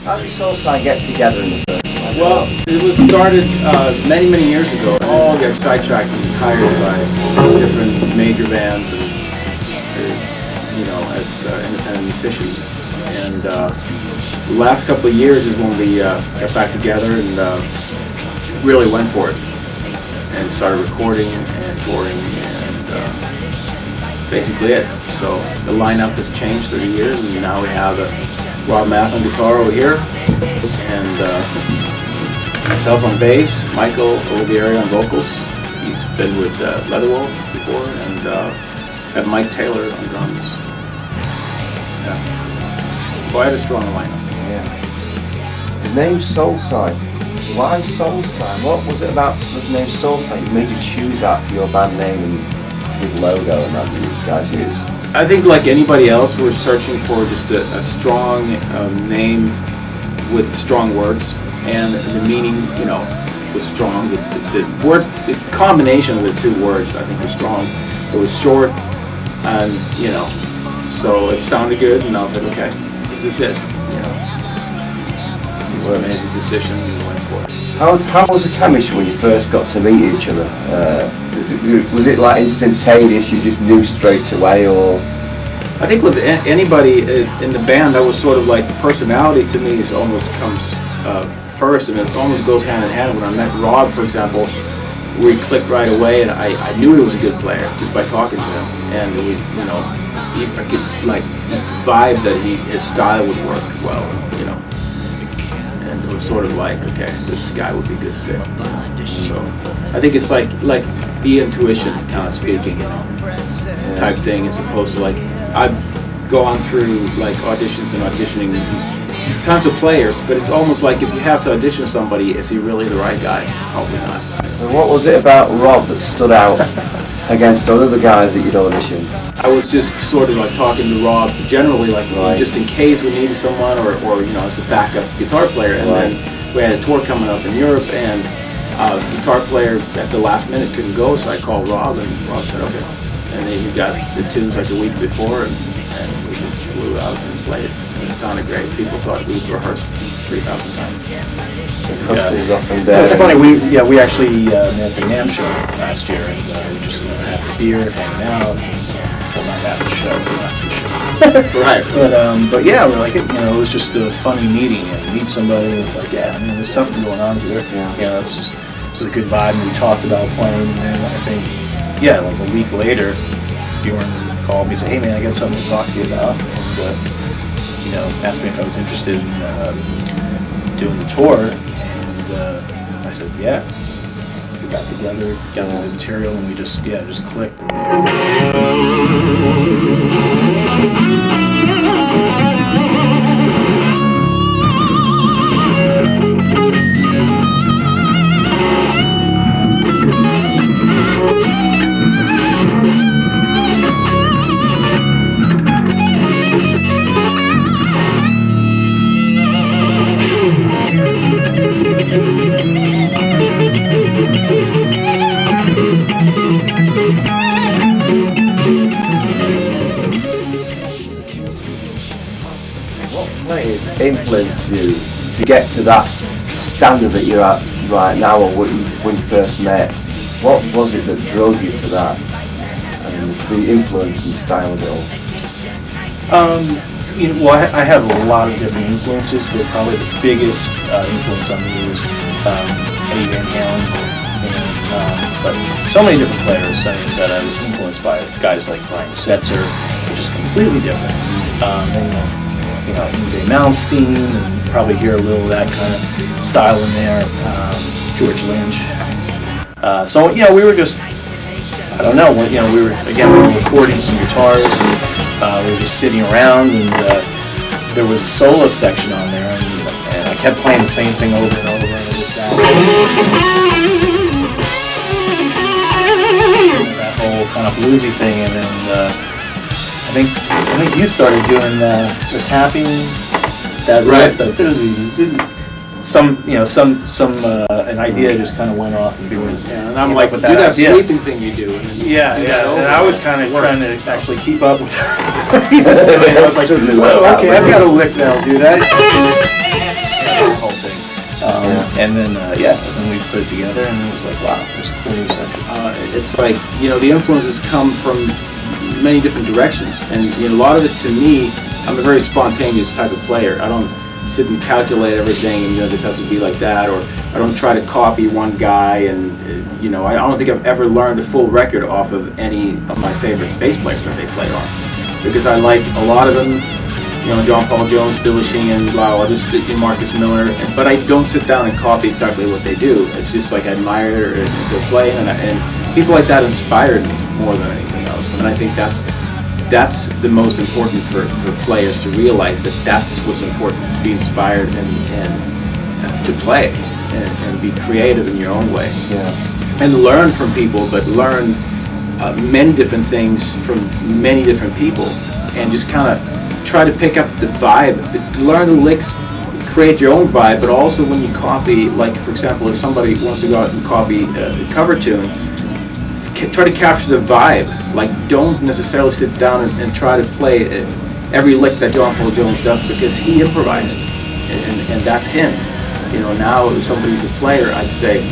How did Soulside get together in the first place? Well, it was started many, many years ago. It all got sidetracked and hired by different major bands, and as independent musicians. And the last couple of years is when we got back together and really went for it, and started recording and touring, and that's basically it. So the lineup has changed through the years, and now we have Rob Math on guitar over here, and myself on bass, Michael Olivieri on vocals. He's been with Leatherwolf before, and got Mike Taylor on drums. Yeah. Quite a strong lineup. Yeah. The name Soulside. Why Soulside? What was it about the name Soulside that made you choose that for your band name and your logo and that you guys use? I think like anybody else, we're searching for just a strong name with strong words, and the meaning, was strong. The word, the combination of the two words, I think, was strong. It was short, and so it sounded good, and I was like, okay, this is it. We made the decision and went for it. How was the chemistry when you first got to meet each other? Was it like instantaneous? You just knew straight away, or? I think with anybody in the band, that was sort of like the personality to me is almost comes first, and it almost goes hand in hand. When I met Rob, for example, we clicked right away, and I knew he was a good player just by talking to him, and we, I could like just vibe that his style would work well, and it was sort of like, okay, this guy would be a good fit. So I think it's like the intuition kind of speaking, type thing, as opposed to like I've gone through like auditions and auditioning tons of players, but it's almost like if you have to audition somebody, is he really the right guy? Probably not. So what was it about Rob that stood out against other guys that you'd auditioned? I was just sort of like talking to Rob generally, like just in case we needed someone, or as a backup guitar player, and then we had a tour coming up in Europe, and guitar player at the last minute couldn't go, so I called Rob, and Rob said okay. And then we got the tunes like a week before, and we just flew out and played it. And it sounded great. People thought we rehearsed 3,000 times. It's funny. We actually met at the NAMM show last year, and we just had a beer, hanging out. Well, not at the show, but after the show. Right. But yeah, we're like, it was just a funny meeting. You meet somebody, and it's like, there's something going on here. Yeah. This is a good vibe. And we talked about playing, and then I think. Yeah, like a week later, Bjorn called me and said, "Hey man, I got something to talk to you about," and asked me if I was interested in doing the tour, and I said, "Yeah." We got together, got all the material, and we just clicked. What players influenced you to get to that standard that you're at right now, or when you first met? What was it that drove you to that, and the influence and style of it all? I have a lot of different influences, but probably the biggest influence on me was Eddie Van Halen, but so many different players that I was influenced by. Guys like Brian Setzer, which is completely different. Yngwie Malmsteen, and probably hear a little of that kind of style in there. George Lynch. We were just, I don't know. We were recording some guitars, and we were just sitting around, and there was a solo section on there, and I kept playing the same thing over and over, and it was that whole kind of bluesy thing, and then I think you started doing the tapping, that riff, an idea just kind of went off and doing. Yeah, and I'm like, with that sweeping thing you do. And and I was kind of trying to actually keep up with what he was doing. I was like, well, okay, I've got a lick that'll do that. And then then we put it together, and it was like, wow, there's a cool new section. It's like, the influences come from many different directions, and a lot of it, to me, I'm a very spontaneous type of player. I don't sit and calculate everything and this has to be like that, or I don't try to copy one guy, and I don't think I've ever learned a full record off of any of my favorite bass players that they play on, because I like a lot of them, John Paul Jones, Billy Sheehan, Marcus Miller, but I don't sit down and copy exactly what they do. It's just like I admire their playing, and people like that inspired me more than anything else, and I think that's the most important for players to realize, that's what's important, to be inspired and to play and be creative in your own way. And learn from people, but learn many different things from many different people, and just kind of try to pick up the vibe, learn the licks, create your own vibe, but also when you copy, like for example, if somebody wants to go out and copy a cover tune, try to capture the vibe. Like, don't necessarily sit down and try to play every lick that John Paul Jones does, because he improvised, and that's him. Now if somebody's a player, I'd say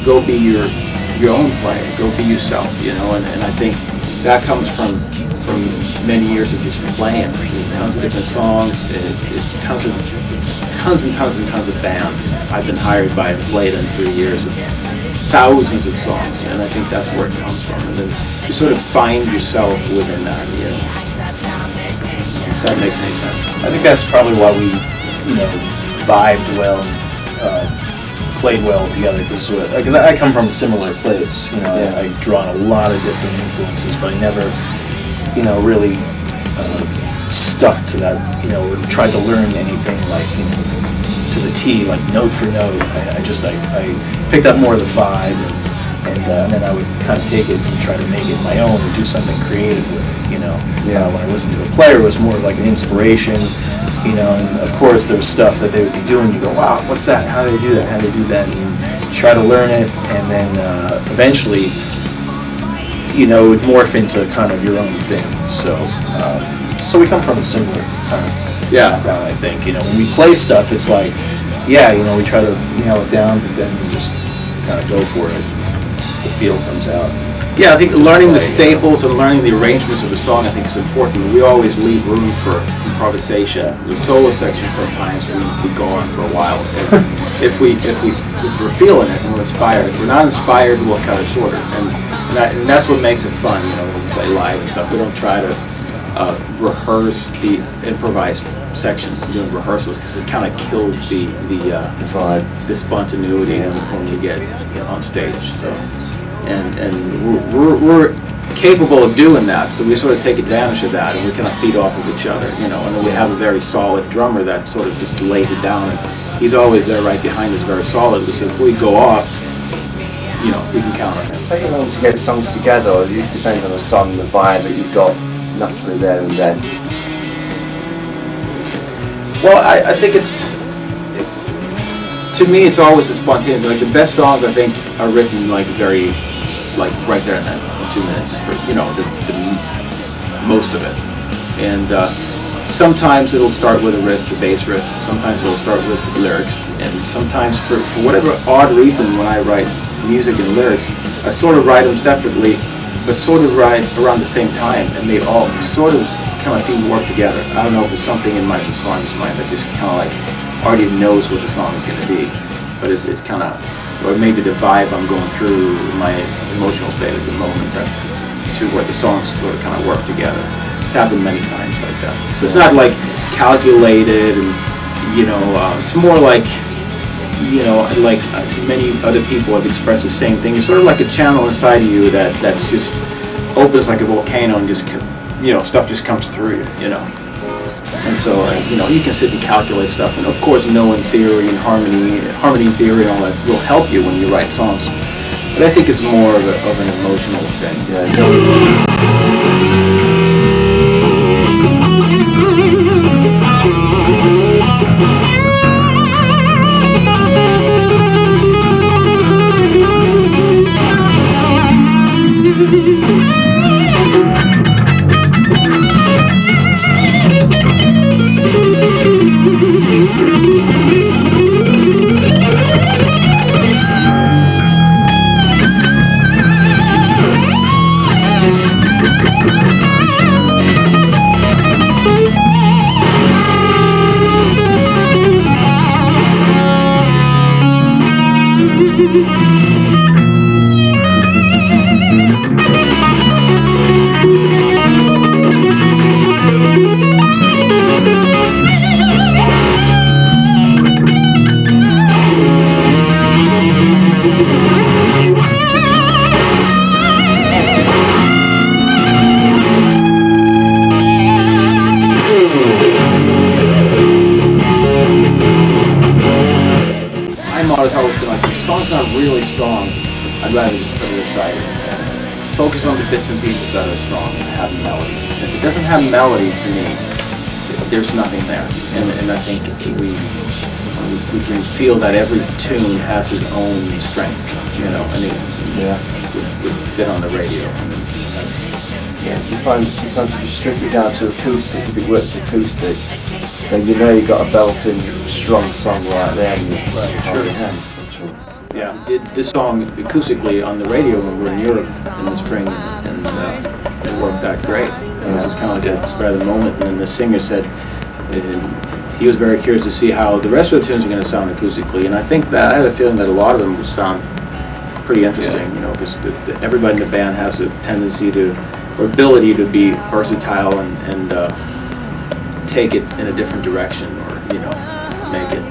go be your own player, go be yourself. And I think that comes from many years of just playing. There's tons of different songs, tons and tons of bands. I've been hired by and played in 3 years of thousands of songs, and I think that's where it comes from. And then you sort of find yourself within that. If that makes any sense. I think that's probably why we, vibed well, played well together, because I come from a similar place. I draw on a lot of different influences, but I never, really stuck to that. Or tried to learn anything like to the T, like note for note. I picked up more of the vibe, and then I would kind of take it and try to make it my own and do something creative with it. When I listened to a player, it was more like an inspiration. And of course there was stuff that they would be doing. You go, wow, what's that? How do they do that? How do they do that? And you try to learn it, and then eventually, it would morph into kind of your own thing. So we come from a similar kind of background, I think. When we play stuff, it's like, we try to nail it down, but then we just kind of go for it. The feel comes out. Yeah, I think learning the staples and learning the arrangements of the song, I think, is important. We always leave room for improvisation. The solo section, sometimes we go on for a while. If we're feeling it and we're inspired. If we're not inspired, we'll cut it shorter. And that's what makes it fun, when we play live and stuff. We don't try to rehearse the improvised sections, doing rehearsals, because it kind of kills the vibe, the spontaneity when you get on stage. So, and we're capable of doing that, so we sort of take advantage of that, and we kind of feed off of each other, and then we have a very solid drummer that sort of just lays it down, and he's always there right behind us, very solid. So if we go off, we can count on him. So you want to get songs together, or it depends on the song, the vibe that you've got naturally there and then? Well, I think to me, it's always the spontaneous. Like, the best songs, I think, are written right there and then, in 2 minutes, or, the most of it. And sometimes it'll start with a riff, the bass riff. Sometimes it'll start with lyrics. And sometimes, for whatever odd reason, when I write music and lyrics, I sort of write them separately, but sort of write around the same time, and they all sort of kind of seem to work together. I don't know if it's something in my subconscious mind that just kind of already knows what the song is going to be, but it's kind of, or maybe the vibe I'm going through, my emotional state at the moment, that's to where the songs sort of kind of work together. It's happened many times like that. So it's not like calculated, and it's more like, like many other people have expressed the same thing. It's sort of like a channel inside of you that's just opens like a volcano, and just stuff just comes through you. And so you can sit and calculate stuff, and of course knowing theory and harmony theory and all that will help you when you write songs. But I think it's more of an emotional thing. Has always been like, if the song's not really strong, I'd rather just put it aside and focus on the bits and pieces that are strong and have melody. If it doesn't have melody, to me, there's nothing there. And I think we can feel that every tune has its own strength, you know, and it would fit on the radio. And that's, you find sometimes if you strip it down to acoustic, if it works acoustic, then you know you've got a belting, strong song right there in your hands. Yeah, did this song acoustically on the radio when we were in Europe in the spring, and it worked out great. It was just kind of like a spur of the moment, and then the singer said he was very curious to see how the rest of the tunes are going to sound acoustically, and I think that I have a feeling that a lot of them would sound pretty interesting, you know, because everybody in the band has a tendency to, or ability to be versatile and take it in a different direction, or, you know, make it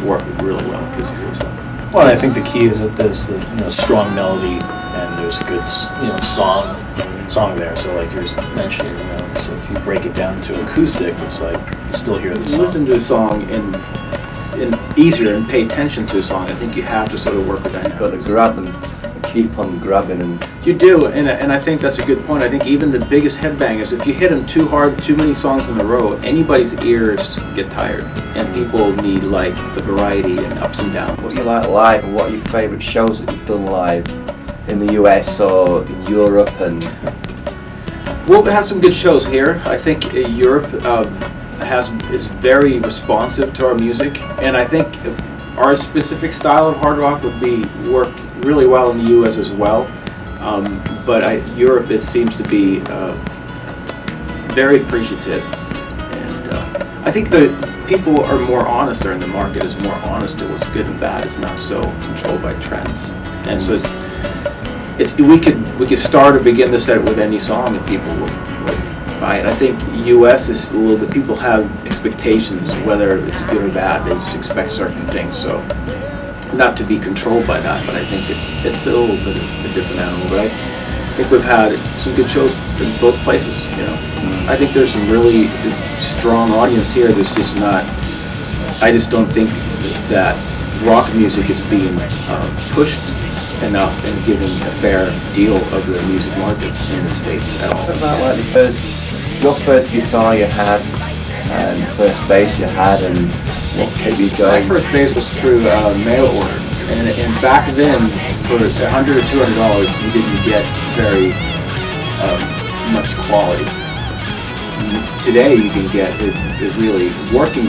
work really well acoustically as well. Well, I think the key is that there's a strong melody and there's a good song there. So like you're mentioning, you know, so if you break it down to acoustic, it's like you still hear the song. Listen to a song in easier and pay attention to a song. I think you have to sort of work with that. You've got to grab and keep on grabbing, and you do, and I think that's a good point. I think even the biggest headbangers, if you hit them too hard, too many songs in a row, anybody's ears get tired, and people need like the variety and ups and downs. What do you like live, and what are your favourite shows that you've done live in the US or in Europe? And well, we have some good shows here. I think Europe is very responsive to our music, and I think our specific style of hard rock would work really well in the U.S. as well, but Europe seems to be very appreciative, and I think the people are more honest. Or in the market is more honest to what's good and bad. It's not so controlled by trends, and so we could start or begin the set with any song and people would buy it. I think U.S. is a little bit, people have expectations whether it's good or bad. They just expect certain things, so. Not to be controlled by that, but I think it's a little bit of a different animal. But I think we've had some good shows in both places. You know, I think there's some really strong audience here. There's just not. I just don't think that rock music is being pushed enough and given a fair deal of the music market in the States at all. What's about like your first guitar you had, and first bass you had, and what kept you going? My first bass was through mail order, and back then, for $100 or $200, you didn't get very much quality. Today, you can get it really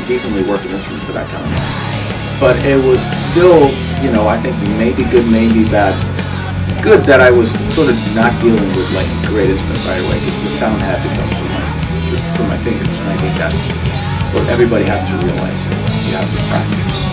decently working instrument for that kind of money. But it was still, you know, I think maybe good, maybe bad. Good that I was sort of not dealing with like a great instrument right away, because the sound had to come from my fingers, and I think that's what everybody has to realize. You have to practice.